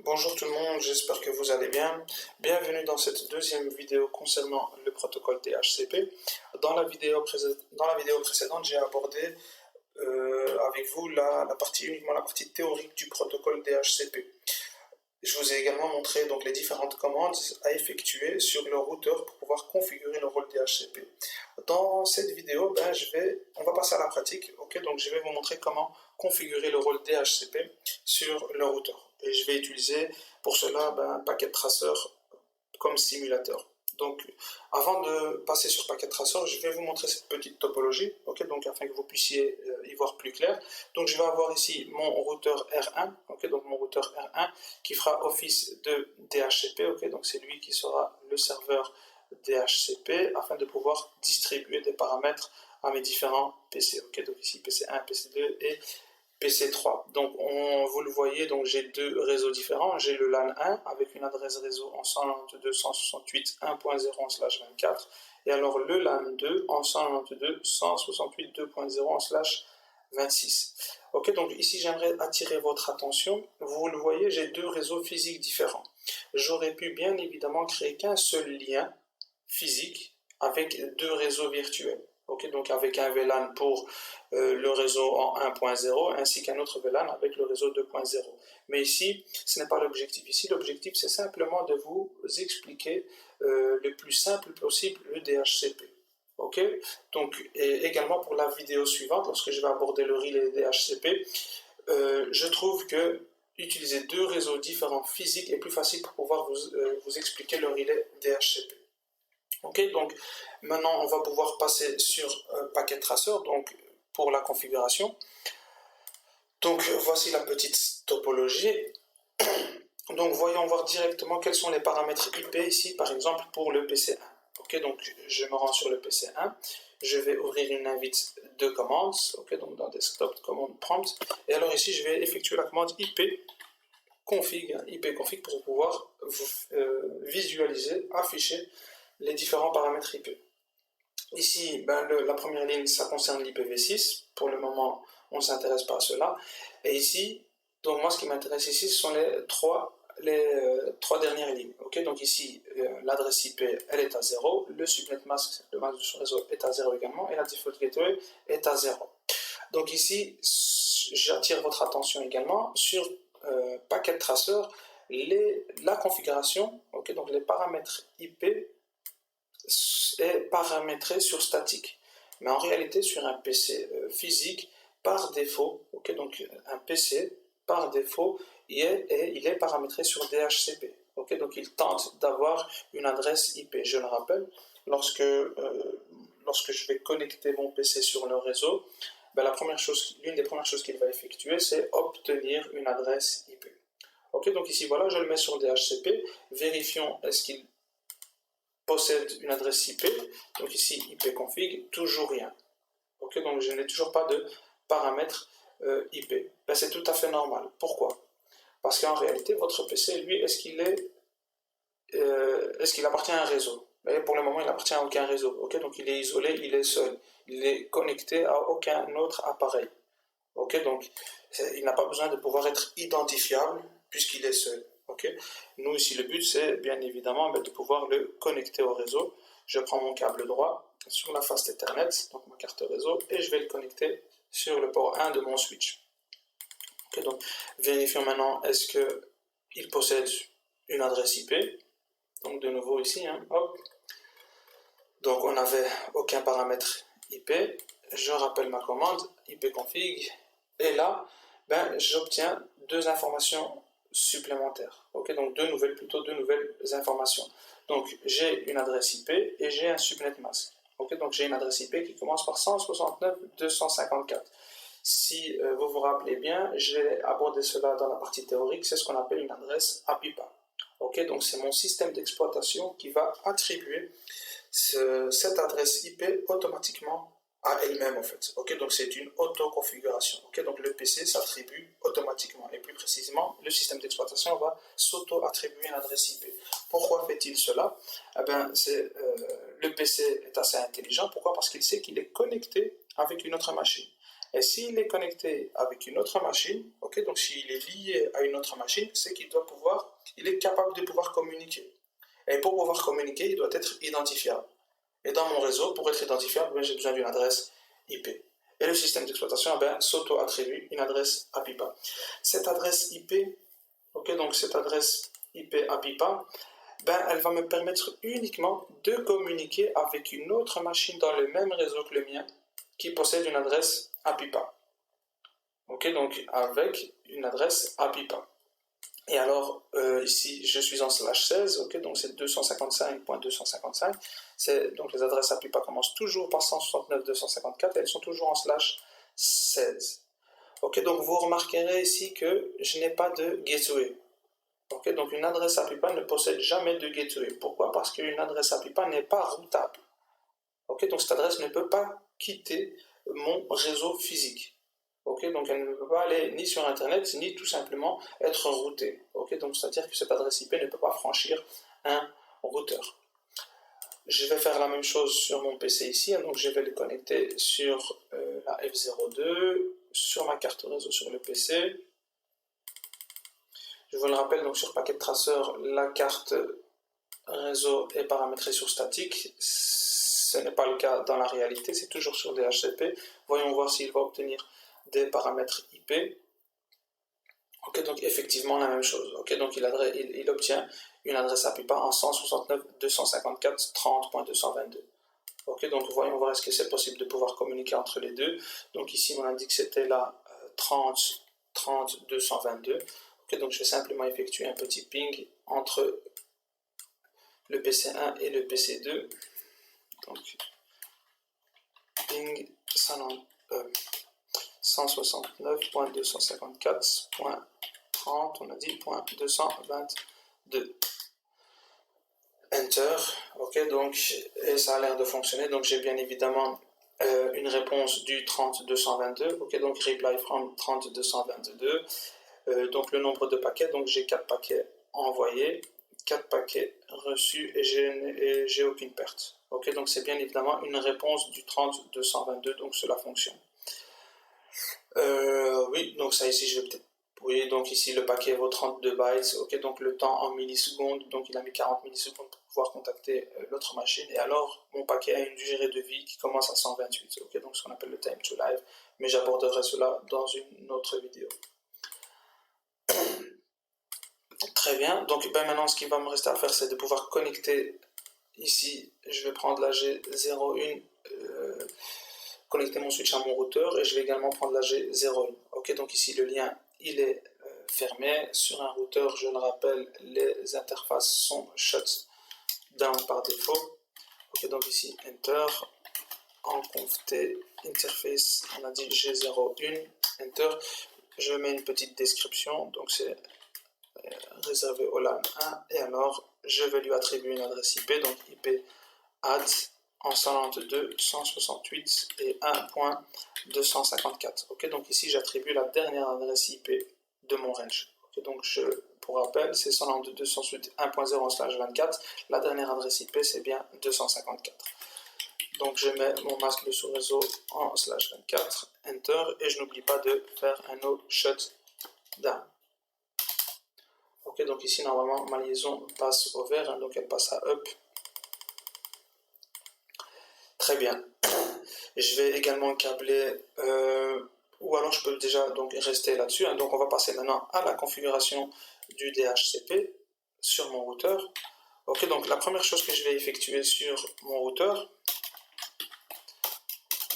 Bonjour tout le monde, j'espère que vous allez bien. Bienvenue dans cette deuxième vidéo concernant le protocole DHCP. Dans la vidéo précédente, j'ai abordé avec vous uniquement la partie théorique du protocole DHCP. Je vous ai également montré donc les différentes commandes à effectuer sur le routeur pour pouvoir configurer le rôle DHCP. Dans cette vidéo, on va passer à la pratique. Donc je vais vous montrer comment configurer le rôle DHCP sur le routeur. Et je vais utiliser pour cela un paquet traceur comme simulateur. Donc, avant de passer sur Packet Tracer, je vais vous montrer cette petite topologie, donc afin que vous puissiez y voir plus clair. Donc, je vais avoir ici mon routeur R1, donc mon routeur R1 qui fera office de DHCP, donc c'est lui qui sera le serveur DHCP afin de pouvoir distribuer des paramètres à mes différents PC, donc ici PC1, PC2 et PC3. Donc, vous le voyez, donc j'ai deux réseaux différents. J'ai le LAN 1 avec une adresse réseau en 192.168.1.0/24 et alors le LAN 2 en 192.168.2.0/26. Donc ici j'aimerais attirer votre attention. Vous le voyez, j'ai deux réseaux physiques différents. J'aurais pu bien évidemment créer qu'un seul lien physique avec deux réseaux virtuels. Donc avec un VLAN pour le réseau en 1.0 ainsi qu'un autre VLAN avec le réseau 2.0. Mais ici, ce n'est pas l'objectif. Ici, l'objectif, c'est simplement de vous expliquer le plus simple possible le DHCP. Donc, et également pour la vidéo suivante, lorsque je vais aborder le relais DHCP, je trouve que utiliser deux réseaux différents physiques est plus facile pour pouvoir vous expliquer le relais DHCP. Donc maintenant on va pouvoir passer sur Packet Tracer donc pour la configuration. Donc voici la petite topologie. Donc voyons voir directement quels sont les paramètres IP ici par exemple pour le PC1. Donc je me rends sur le PC1, je vais ouvrir une invite de commandes, donc dans Desktop, commande prompt, et alors ici je vais effectuer la commande ipconfig pour pouvoir visualiser, afficher les différents paramètres IP. Ici, la première ligne, ça concerne l'IPv6. Pour le moment, on ne s'intéresse pas à cela. Et ici, donc moi, ce qui m'intéresse ici, ce sont les trois dernières lignes. Donc ici, l'adresse IP, elle est à 0. Le subnet mask, le masque de son réseau, est à 0 également. Et la default gateway est à 0. Donc ici, j'attire votre attention également sur Packet Tracer, la configuration, donc les paramètres IP est paramétré sur statique. Mais en réalité, sur un PC physique, par défaut, donc un PC, par défaut, il est paramétré sur DHCP. Donc il tente d'avoir une adresse IP. Je le rappelle, lorsque je vais connecter mon PC sur le réseau, l'une des premières choses qu'il va effectuer, c'est obtenir une adresse IP. Donc ici, voilà, je le mets sur DHCP. Vérifions est-ce qu'il possède une adresse IP, donc ici ipconfig, toujours rien. Donc je n'ai toujours pas de paramètres IP. C'est tout à fait normal. Pourquoi? Parce qu'en réalité, votre PC, lui, est-ce qu'il appartient à un réseau? Pour le moment, il n'appartient à aucun réseau. Donc il est isolé, il est seul. Il est connecté à aucun autre appareil. Donc il n'a pas besoin de pouvoir être identifiable puisqu'il est seul. Nous ici le but c'est bien évidemment de pouvoir le connecter au réseau. Je prends mon câble droit sur la face Ethernet, donc ma carte réseau, et je vais le connecter sur le port 1 de mon switch. Donc vérifions maintenant est-ce qu'il possède une adresse IP. Donc de nouveau ici, hop. Donc on n'avait aucun paramètre IP. Je rappelle ma commande ipconfig et là j'obtiens deux informations supplémentaires. Donc deux nouvelles informations. Donc j'ai une adresse IP et j'ai un subnet mask. Donc j'ai une adresse IP qui commence par 169.254. Si vous vous rappelez bien, j'ai abordé cela dans la partie théorique, c'est ce qu'on appelle une adresse APIPA. Donc c'est mon système d'exploitation qui va attribuer cette adresse IP automatiquement à elle-même en fait. Donc c'est une auto-configuration. Donc le PC s'attribue automatiquement et plus précisément le système d'exploitation va s'auto-attribuer une adresse IP. Pourquoi fait-il cela? Le PC est assez intelligent. Pourquoi? Parce qu'il sait qu'il est connecté avec une autre machine. Et s'il est connecté avec une autre machine, ok, donc s'il est lié à une autre machine, c'est qu'il doit pouvoir, il est capable de pouvoir communiquer. Et pour pouvoir communiquer, il doit être identifiable. Et dans mon réseau, pour être identifiable, j'ai besoin d'une adresse IP. Et le système d'exploitation s'auto-attribue une adresse APIPA. Cette adresse IP, ok, donc cette adresse IP APIPA, elle va me permettre uniquement de communiquer avec une autre machine dans le même réseau que le mien qui possède une adresse APIPA. Ok, donc avec une adresse APIPA. Et alors, ici, je suis en /16, ok, donc c'est 255.255. Donc les adresses APIPA commencent toujours par 169.254 et elles sont toujours en /16. Ok, donc vous remarquerez ici que je n'ai pas de gateway. Ok, donc une adresse APIPA ne possède jamais de gateway. Pourquoi? Parce qu'une adresse APIPA n'est pas routable. Ok, donc cette adresse ne peut pas quitter mon réseau physique. Ok, donc elle ne peut pas aller ni sur Internet, ni tout simplement être routée. Ok, donc c'est-à-dire que cette adresse IP ne peut pas franchir un routeur. Je vais faire la même chose sur mon PC ici, donc je vais le connecter sur la F02, sur ma carte réseau sur le PC. Je vous le rappelle, donc sur Packet Tracer, la carte réseau est paramétrée sur statique. Ce n'est pas le cas dans la réalité, c'est toujours sur DHCP. Voyons voir s'il va obtenir des paramètres IP. Ok, donc effectivement la même chose. Ok, donc il obtient une adresse APIPA en 169.254.30.222. Ok, donc voyons voir est-ce que c'est possible de pouvoir communiquer entre les deux. Donc ici on indique que c'était la 30.222. Ok, donc je vais simplement effectuer un petit ping entre le PC1 et le PC2. Donc ping 169.254.30, on a dit .222. Enter, ok, donc, et ça a l'air de fonctionner, donc j'ai bien évidemment une réponse du 30.222, ok, donc reply from 30.222, donc le nombre de paquets, donc j'ai 4 paquets envoyés, 4 paquets reçus et j'ai aucune perte. Ok, donc c'est bien évidemment une réponse du 30.222, donc cela fonctionne. Oui, donc ça ici je vais peut-être... Oui, donc ici le paquet vaut 32 bytes, ok, donc le temps en millisecondes, donc il a mis 40 millisecondes pour pouvoir contacter l'autre machine, et alors mon paquet a une durée de vie qui commence à 128, ok, donc ce qu'on appelle le time to live, mais j'aborderai cela dans une autre vidéo. Très bien, donc maintenant ce qui va me rester à faire c'est de pouvoir connecter, ici je vais prendre la G01, connecter mon switch à mon routeur, et je vais également prendre la G01. Ok, donc ici le lien il est fermé. Sur un routeur, je le rappelle, les interfaces sont shut down par défaut. Ok, donc ici Enter, en conft interface, on a dit G01, Enter. Je mets une petite description, donc c'est réservé au LAN 1, et alors je vais lui attribuer une adresse IP, donc IP add en 192.168 et 1.254. Ok, donc ici j'attribue la dernière adresse IP de mon range. Okay, donc pour rappel, c'est 192.168.1.0/24. La dernière adresse IP c'est bien 254. Donc je mets mon masque de sous-réseau en /24, Enter, et je n'oublie pas de faire un no shutdown. Ok, donc ici normalement ma liaison passe au vert, hein, donc elle passe à up. Très bien. Je vais également câbler, ou alors je peux déjà donc rester là-dessus. Hein. Donc on va passer maintenant à la configuration du DHCP sur mon routeur. Ok, donc la première chose que je vais effectuer sur mon routeur.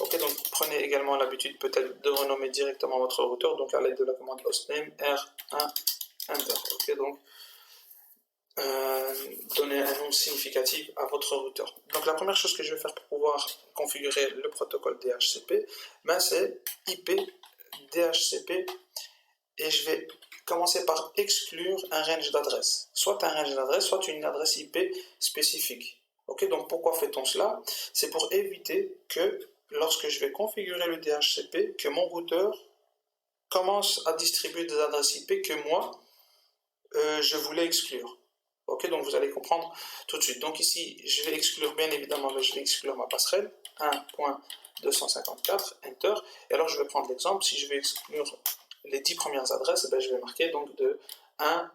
Ok, donc prenez également l'habitude peut-être de renommer directement votre routeur, donc à l'aide de la commande hostname R1 enter. Ok, donc donner un nom significatif à votre routeur. Donc la première chose que je vais faire pour pouvoir configurer le protocole DHCP, c'est IP DHCP, et je vais commencer par exclure un range d'adresse, soit un range d'adresse, soit une adresse IP spécifique. Ok, donc pourquoi fait-on cela? C'est pour éviter que lorsque je vais configurer le DHCP, que mon routeur commence à distribuer des adresses IP que moi je voulais exclure. Ok, donc vous allez comprendre tout de suite. Donc ici, je vais exclure, bien évidemment, je vais exclure ma passerelle 1.2 254, Enter. Et alors je vais prendre l'exemple, si je vais exclure les 10 premières adresses, je vais marquer donc de 1,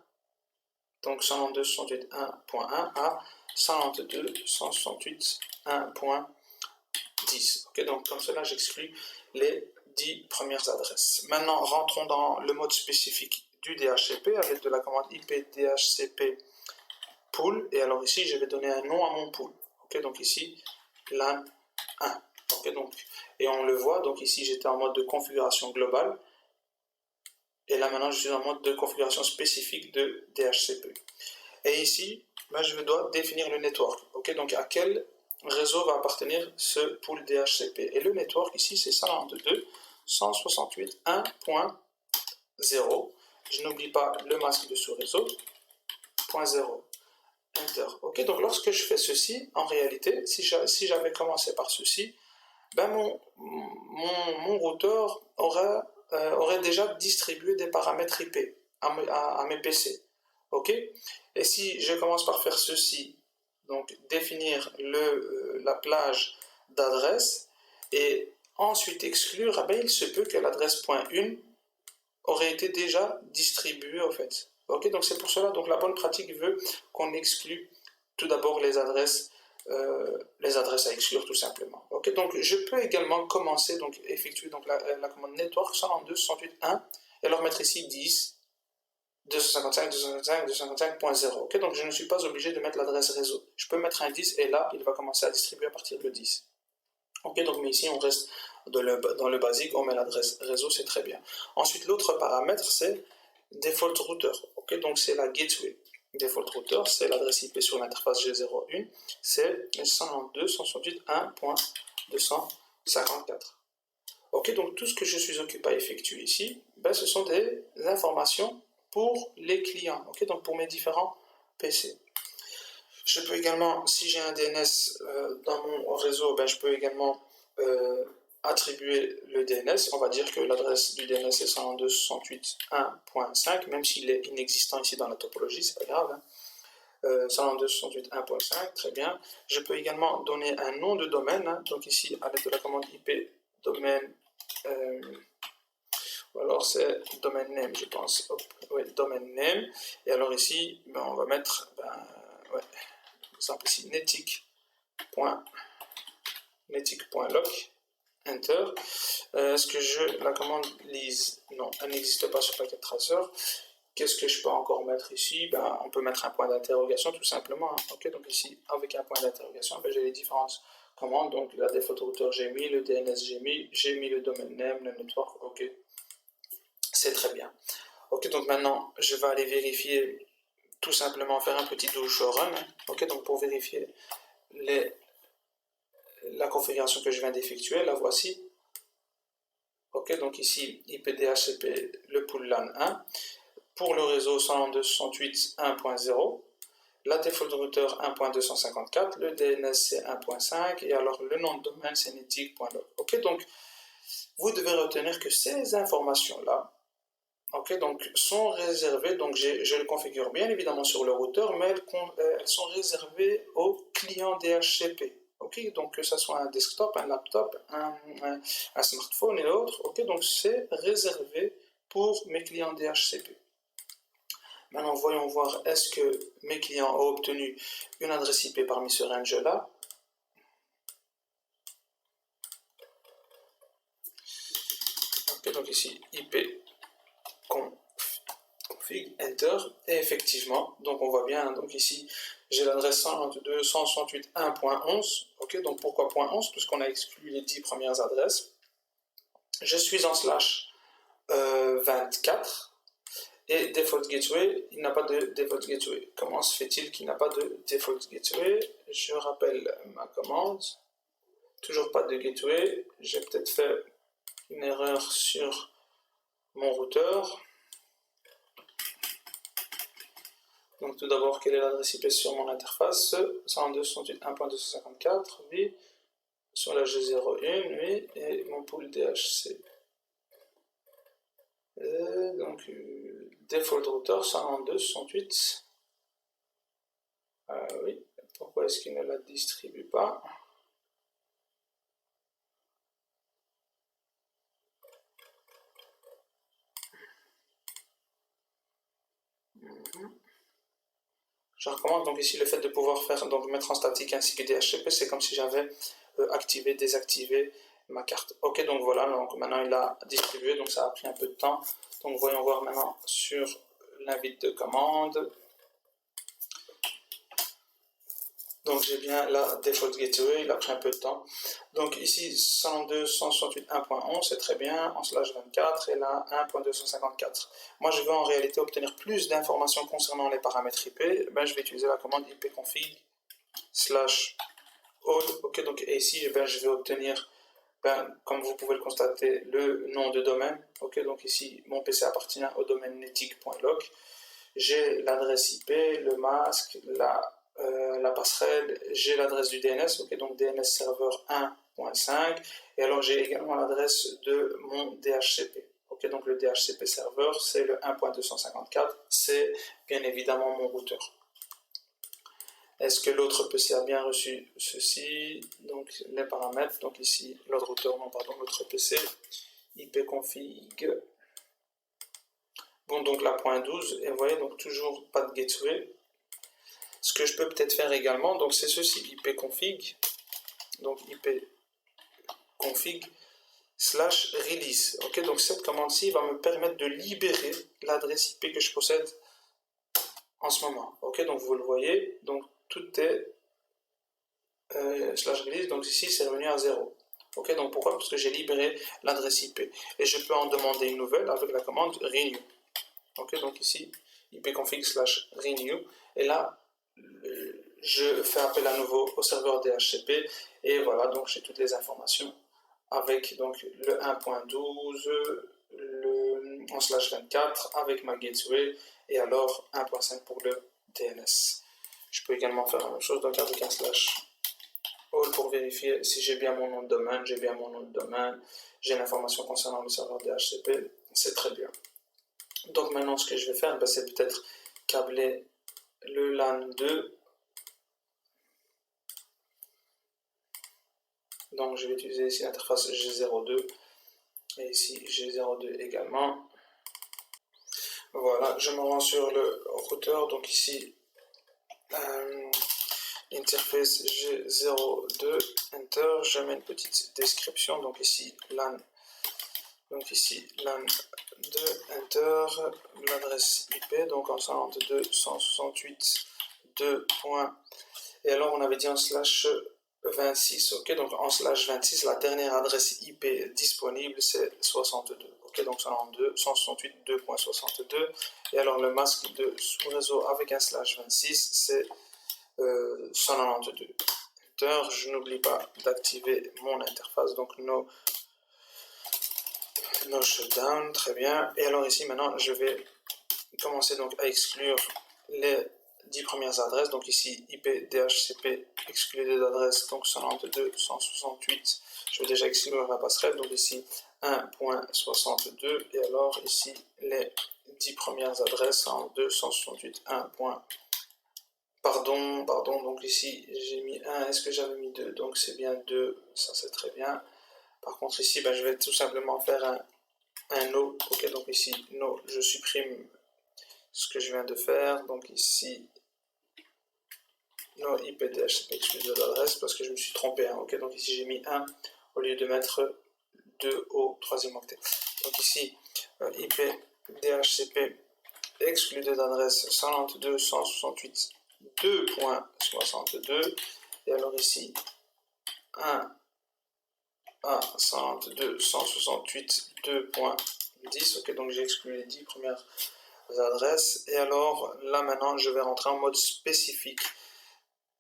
donc 192.168.1 à 192.168.1.10. Ok, donc comme cela j'exclus les 10 premières adresses. Maintenant rentrons dans le mode spécifique du DHCP avec de la commande IP DHCP pool, et alors ici je vais donner un nom à mon pool. Ok, donc ici LAN 1. Ok, donc, et on le voit, donc ici j'étais en mode de configuration globale, et là maintenant je suis en mode de configuration spécifique de DHCP. Et ici, je dois définir le network. Ok, donc à quel réseau va appartenir ce pool DHCP. Et le network ici c'est 192.168.1.0. Je n'oublie pas le masque de sous-réseau, .0. Enter. Ok, donc lorsque je fais ceci, en réalité, si j'avais commencé par ceci, mon routeur aurait déjà distribué des paramètres IP à mes PC. Ok, et si je commence par faire ceci, donc définir la plage d'adresse et ensuite exclure, il se peut que l'adresse .1 aurait été déjà distribuée en fait. Ok, donc c'est pour cela, donc la bonne pratique veut qu'on exclue tout d'abord les adresses à exclure tout simplement. Ok, donc je peux également commencer, donc effectuer donc la commande network 192.168.1 et leur mettre ici 10, 255, 255.0. Ok, donc je ne suis pas obligé de mettre l'adresse réseau. Je peux mettre un 10 et là, il va commencer à distribuer à partir de 10. Ok, donc mais ici on reste dans le basique, on met l'adresse réseau, c'est très bien. Ensuite, l'autre paramètre, c'est default router. Ok, donc c'est la gateway. Default router, c'est l'adresse IP sur l'interface G01, c'est 192.168.1.254. Ok, donc tout ce que je suis occupé à effectuer ici, ce sont des informations pour les clients, ok, donc pour mes différents PC. Je peux également, si j'ai un DNS dans mon réseau, je peux également attribuer le DNS. On va dire que l'adresse du DNS est 192.168.1.5, même s'il est inexistant ici dans la topologie, c'est pas grave. 192.168.1.5, très bien. Je peux également donner un nom de domaine, donc ici avec de la commande IP domaine, ou alors c'est domain name, je pense. Oui, domain name. Et alors ici, on va mettre, par exemple ici, netic.loc, enter. Est-ce que la commande lise? Non, elle n'existe pas sur Packet Tracer. Qu'est-ce que je peux encore mettre ici? On peut mettre un point d'interrogation tout simplement. Ok, donc ici, avec un point d'interrogation, j'ai les différentes commandes. Donc la default router, j'ai mis le DNS, j'ai mis le domain name, le network. Ok, c'est très bien. Ok, donc maintenant, je vais aller vérifier, tout simplement faire un petit douche run. Ok, donc pour vérifier la configuration que je viens d'effectuer, la voici. Ok, donc ici, IP DHCP, le pool LAN 1. Pour le réseau 192.168.1.0, la default router 1.254, le DNS c'est 1.5, et alors le nom de domaine c'est netic.log. Ok, donc vous devez retenir que ces informations-là, ok, donc sont réservées, donc je le configure bien évidemment sur le routeur, mais elles sont réservées aux clients DHCP. Ok, donc que ce soit un desktop, un laptop, un smartphone et autres, ok, donc c'est réservé pour mes clients DHCP. Maintenant, voyons voir, est-ce que mes clients ont obtenu une adresse IP parmi ce range-là. Ok, donc ici, IP config, enter, et effectivement, donc on voit bien, donc ici, j'ai l'adresse 192.168.1.11, ok, donc pourquoi .11? Puisqu'on a exclu les 10 premières adresses. Je suis en slash 24, et default gateway, il n'a pas de default gateway. Comment se fait-il qu'il n'a pas de default gateway? Je rappelle ma commande. Toujours pas de gateway. J'ai peut-être fait une erreur sur mon routeur. Donc tout d'abord, quelle est l'adresse IP sur mon interface? 192.168.1.254, oui. Sur la G01, oui. Et mon pool DHC. Donc default router 192.168. Oui. Pourquoi est-ce qu'il ne la distribue pas? je recommence. Donc ici, le fait de pouvoir faire, donc mettre en statique ainsi que DHCP, c'est comme si j'avais activé, désactivé ma carte. Ok, donc voilà, donc maintenant il a distribué, donc ça a pris un peu de temps. Donc voyons voir maintenant sur l'invite de commande. Donc j'ai bien la default gateway, il a pris un peu de temps. Donc ici 192.168.1.11, c'est très bien, en slash 24, et là 1.254. Moi je veux en réalité obtenir plus d'informations concernant les paramètres IP, ben, je vais utiliser la commande ipconfig slash all. Ok, donc et ici ben, je vais obtenir, ben, comme vous pouvez le constater, le nom de domaine. Ok, donc ici mon PC appartient au domaine netic.loc. J'ai l'adresse IP, le masque, la passerelle, j'ai l'adresse du DNS, ok, donc DNS serveur 1.5, et alors j'ai également l'adresse de mon DHCP. Ok, donc le DHCP serveur, c'est le 1.254, c'est bien évidemment mon routeur. Est-ce que l'autre PC a bien reçu ceci? Donc les paramètres, donc ici l'autre routeur, non pardon, l'autre PC, ipconfig. Bon, donc la point 12, et vous voyez, donc toujours pas de gateway. Ce que je peux peut-être faire également, donc c'est ceci, ipconfig, donc ipconfig slash release. Ok, donc cette commande-ci va me permettre de libérer l'adresse IP que je possède en ce moment. Ok, donc vous le voyez, donc tout est slash release, donc ici c'est revenu à 0. Ok, donc pourquoi? Parce que j'ai libéré l'adresse IP. Et je peux en demander une nouvelle avec la commande renew. Ok, donc ici ipconfig slash renew, et là je fais appel à nouveau au serveur DHCP, et voilà, donc j'ai toutes les informations avec donc le 1.12, le en slash 24 avec ma gateway, et alors 1.5 pour le DNS. Je peux également faire la même chose, donc avec un slash all pour vérifier si j'ai bien mon nom de domaine, j'ai bien mon nom de domaine, j'ai l'information concernant le serveur DHCP, c'est très bien. Donc maintenant ce que je vais faire, ben, c'est peut-être câbler le LAN 2. Donc je vais utiliser ici l'interface G02 et ici G02 également. Voilà, je me rends sur le routeur, donc ici interface G02, enter, je mets une petite description, donc ici LAN 2, enter, l'adresse IP, donc en 192.168.2. Et alors on avait dit en slash 26, ok, donc en slash 26, la dernière adresse IP disponible c'est 62, ok, donc 168.2.62, et alors le masque de sous-réseau avec un slash 26 c'est 192. Enter, je n'oublie pas d'activer mon interface, donc no shutdown, très bien, et alors ici maintenant je vais commencer donc à exclure les 10 premières adresses, donc ici IP DHCP exclu des adresses, donc 192.168, je vais déjà exclure la passerelle, donc ici 1.62, et alors ici les 10 premières adresses, 102.168, 1. Pardon, donc ici j'ai mis 1, est-ce que j'avais mis 2, donc c'est bien 2, ça c'est très bien. Par contre ici ben, je vais tout simplement faire un no, ok, donc ici no, je supprime ce que je viens de faire, donc ici no IP DHCP exclu de l'adresse parce que je me suis trompé, hein, ok, donc ici j'ai mis 1 au lieu de mettre 2 au troisième octet. Donc ici IP DHCP exclu de l'adresse 192.168.2.62, et alors ici 1 à 192.168.2.10, ok, donc j'ai exclu les 10 premières adresses, et alors là maintenant je vais rentrer en mode spécifique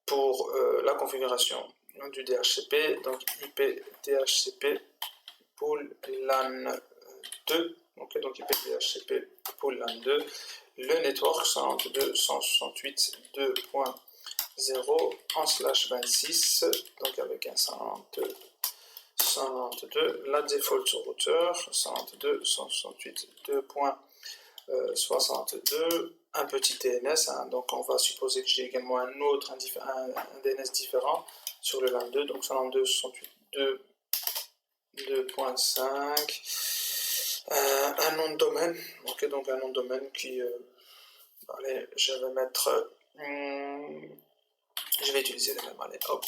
pour la configuration du DHCP, donc IP DHCP pool LAN 2, okay, donc IP DHCP pool LAN 2, le network 192.168.2.0 en slash 26, donc avec un 192, la default router 192.168.2.62, un petit DNS, hein, donc on va supposer que j'ai également un autre, un DNS différent sur le LAN 2, donc 192.168.2.5, un nom de domaine, ok, donc un nom de domaine qui, allez, je vais mettre Je vais utiliser les mêmes. Allez, hop.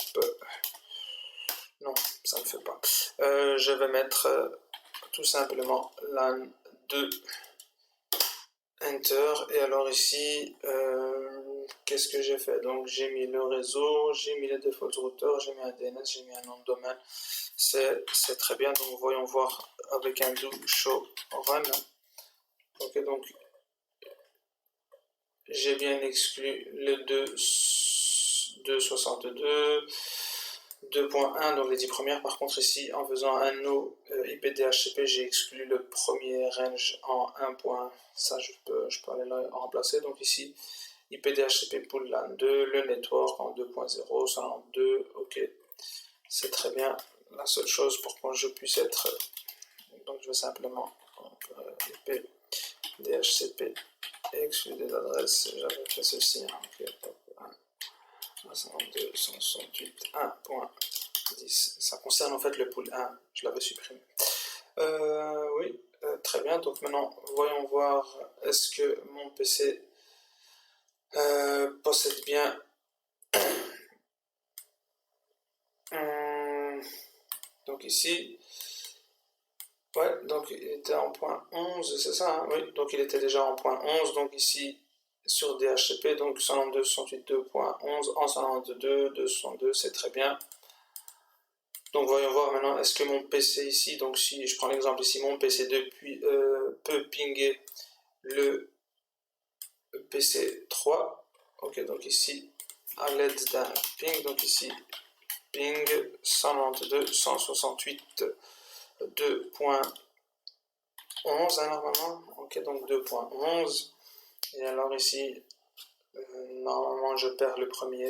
Non, ça ne fait pas. Je vais mettre tout simplement LAN 2 Enter. Et alors ici, qu'est-ce que j'ai fait? Donc j'ai mis le réseau, j'ai mis les default routeurs, j'ai mis un DNS, j'ai mis un nom de domaine. C'est très bien. Donc voyons voir avec un do show run. Ok, donc j'ai bien exclu le 2.62, 2.1, donc les 10 premières. Par contre ici, en faisant un no IPDHCP, j'ai exclu le premier range en 1. Ça je peux aller là remplacer. Donc ici, IPDHCP pool LAN 2, le network en 2.0, 192, ok, c'est très bien. La seule chose pour que je puisse être, donc je vais simplement IPDHCP exclu des adresses, j'avais fait ceci, ok, 62, 168, 1.10, ça concerne en fait le pool 1, je l'avais supprimé. Oui, très bien, donc maintenant voyons voir est-ce que mon PC possède bien donc ici, ouais, donc il était en point 11, c'est ça, hein, oui, donc il était déjà en point 11, donc ici sur DHCP, donc 192, 168, 2.11, en 192, 262, c'est très bien. Donc voyons voir maintenant, est-ce que mon PC ici, donc si je prends l'exemple ici, mon PC peut pinguer le PC 3, ok, donc ici, à l'aide d'un ping, donc ici, ping 192, 168, 2.11, hein, normalement, ok, donc 2.11, et alors ici, normalement je perds le premier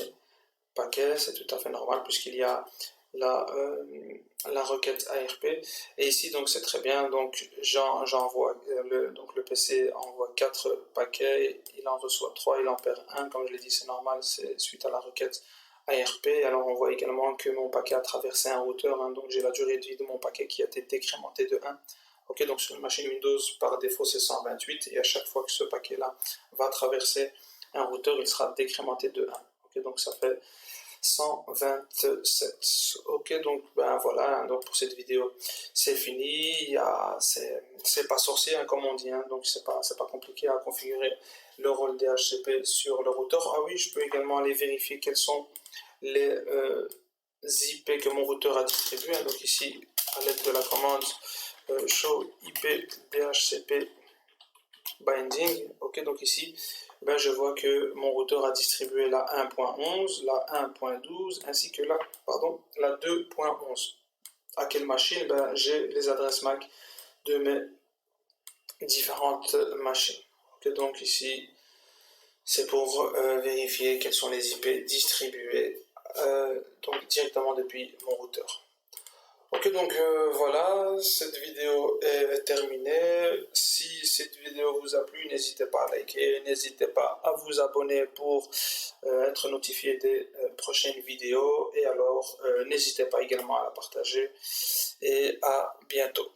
paquet, c'est tout à fait normal puisqu'il y a la requête ARP, et ici donc c'est très bien, donc j'envoie donc le PC envoie 4 paquets, il en reçoit 3, il en perd 1, comme je l'ai dit c'est normal, c'est suite à la requête ARP. Alors on voit également que mon paquet a traversé un routeur, hein, donc j'ai la durée de vie de mon paquet qui a été décrémentée de 1. Ok, donc sur une machine Windows par défaut c'est 128, et à chaque fois que ce paquet là va traverser un routeur, il sera décrémenté de 1. Ok, donc ça fait 127. Ok, donc ben voilà, donc pour cette vidéo c'est fini. C'est pas sorcier, hein, comme on dit, hein, donc c'est pas compliqué à configurer le rôle DHCP sur le routeur. Ah oui, je peux également aller vérifier quels sont les IP que mon routeur a distribué, hein, donc ici à l'aide de la commande show IP DHCP binding. Ok, donc ici ben, je vois que mon routeur a distribué la 1.11, la 1.12 ainsi que la 2.11. À quelle machine? Ben, j'ai les adresses MAC de mes différentes machines. Ok, donc ici c'est pour vérifier quels sont les IP distribués donc directement depuis mon routeur. Ok, donc voilà, cette vidéo est terminée. Si cette vidéo vous a plu, n'hésitez pas à liker, n'hésitez pas à vous abonner pour être notifié des prochaines vidéos. Et alors, n'hésitez pas également à la partager. Et à bientôt.